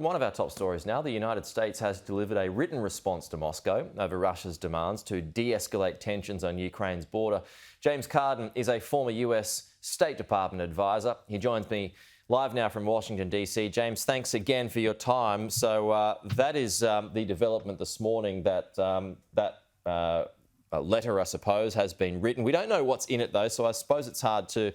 one of our top stories now. The United States has delivered a written response to Moscow over Russia's demands to de-escalate tensions on Ukraine's border. James Carden is a former US State Department advisor. He joins me live now from Washington, D.C. James, thanks again for your time. So that is the development this morning, that letter, I suppose, has been written. We don't know what's in it, though, so I suppose it's hard to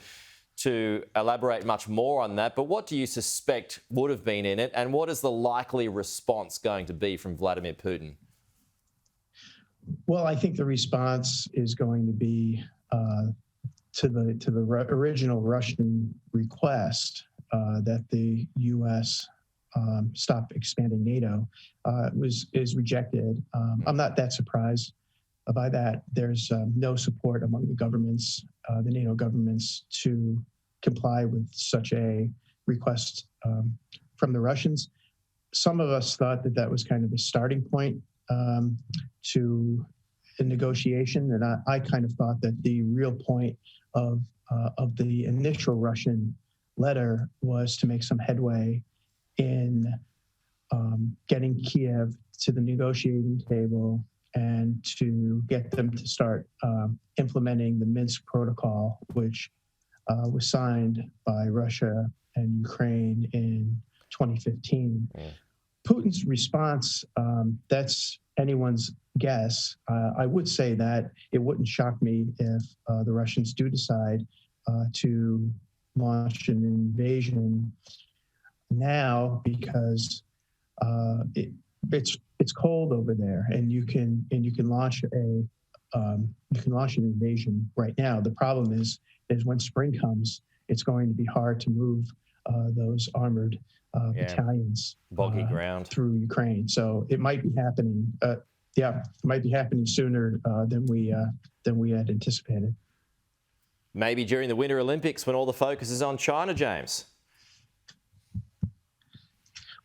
elaborate much more on that. But what do you suspect would have been in it, and what is the likely response going to be from Vladimir Putin? Well, I think the response is going to be to the original Russian request that the U.S. stop expanding NATO is rejected. I'm not that surprised by that. There's no support among the governments, the NATO governments, to comply with such a request from the Russians. Some of us thought that that was kind of a starting point to a negotiation, and I kind of thought that the real point of the initial Russian letter was to make some headway in getting Kiev to the negotiating table and to get them to start implementing the Minsk Protocol, which was signed by Russia and Ukraine in 2015. Yeah. Putin's response, that's anyone's guess. I would say that it wouldn't shock me if the Russians do decide to launch an invasion now, because it's cold over there, and you can launch an invasion right now. The problem is when spring comes, it's going to be hard to move those armored battalions boggy ground through Ukraine. So it might be happening. It might be happening sooner than we had anticipated. Maybe during the Winter Olympics, when all the focus is on China, James.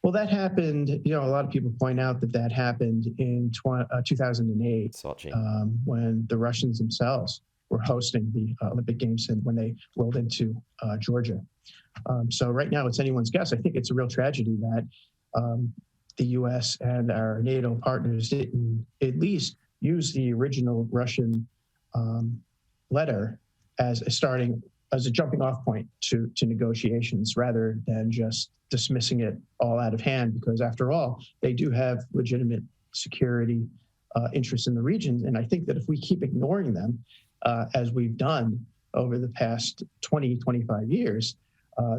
Well, that happened, a lot of people point out that happened in 2008, Sochi. When the Russians themselves were hosting the Olympic Games and when they rolled into Georgia. So right now it's anyone's guess. I think it's a real tragedy that the U.S. and our NATO partners didn't at least use the original Russian letter as a jumping off point to negotiations, rather than just dismissing it all out of hand, because after all, they do have legitimate security interests in the region. And I think that if we keep ignoring them, as we've done over the past 20, 25 years,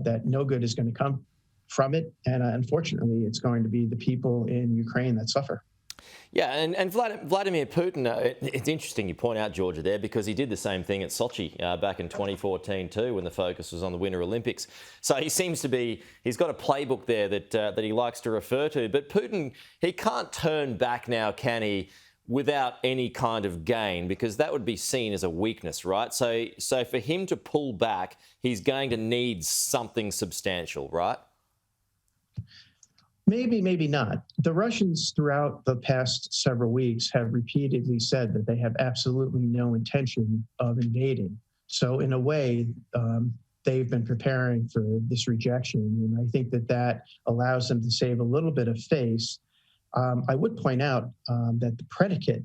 that no good is going to come from it. And unfortunately, it's going to be the people in Ukraine that suffer. Yeah, and Vladimir Putin, it's interesting you point out Georgia there, because he did the same thing at Sochi back in 2014 too, when the focus was on the Winter Olympics. So he seems to be, he's got a playbook there that he likes to refer to. But Putin, he can't turn back now, can he, without any kind of gain, because that would be seen as a weakness, right? So for him to pull back, he's going to need something substantial, right? Maybe, maybe not. The Russians throughout the past several weeks have repeatedly said that they have absolutely no intention of invading. So in a way, they've been preparing for this rejection. And I think that allows them to save a little bit of face. I would point out that the predicate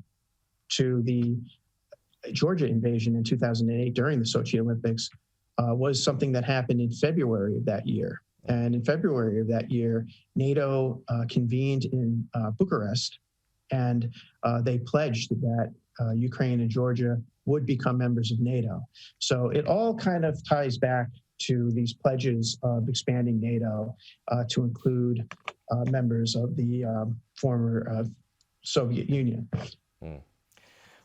to the Georgia invasion in 2008 during the Sochi Olympics was something that happened in February of that year. And in February of that year, NATO convened in Bucharest, and they pledged that Ukraine and Georgia would become members of NATO. So it all kind of ties back to these pledges of expanding NATO to include members of the former Soviet Union.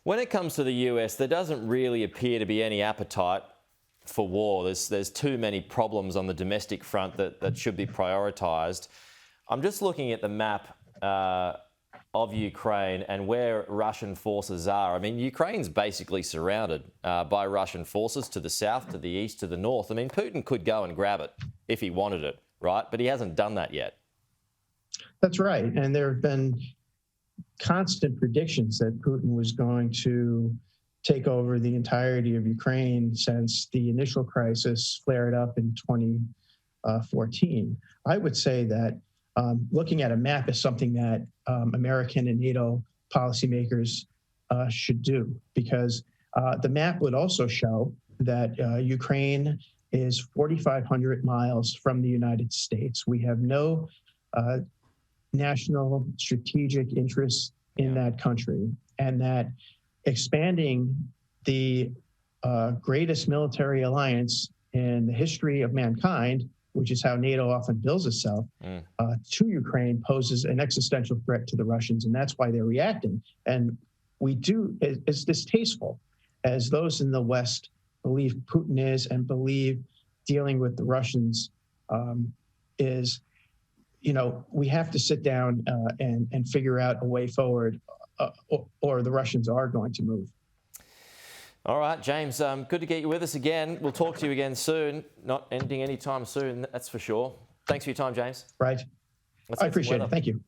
When it comes to the US, there doesn't really appear to be any appetite for war. There's too many problems on the domestic front that should be prioritised. I'm just looking at the map of Ukraine and where Russian forces are. I mean, Ukraine's basically surrounded by Russian forces to the south, to the east, to the north. I mean, Putin could go and grab it if he wanted it, right? But he hasn't done that yet. That's right. And there have been constant predictions that Putin was going to take over the entirety of Ukraine since the initial crisis flared up in 2014. I would say that looking at a map is something that American and NATO policymakers should do, because the map would also show that Ukraine is 4,500 miles from the United States. We have no national strategic interests in that country, and that expanding the greatest military alliance in the history of mankind, which is how NATO often bills itself, to Ukraine poses an existential threat to the Russians, and that's why they're reacting. And we do, as distasteful as those in the West believe Putin is and believe dealing with the Russians is, we have to sit down and figure out a way forward, or the Russians are going to move. All right, James, good to get you with us again. We'll talk to you again soon. Not ending anytime soon, that's for sure. Thanks for your time, James. Right. I appreciate it. Thank you.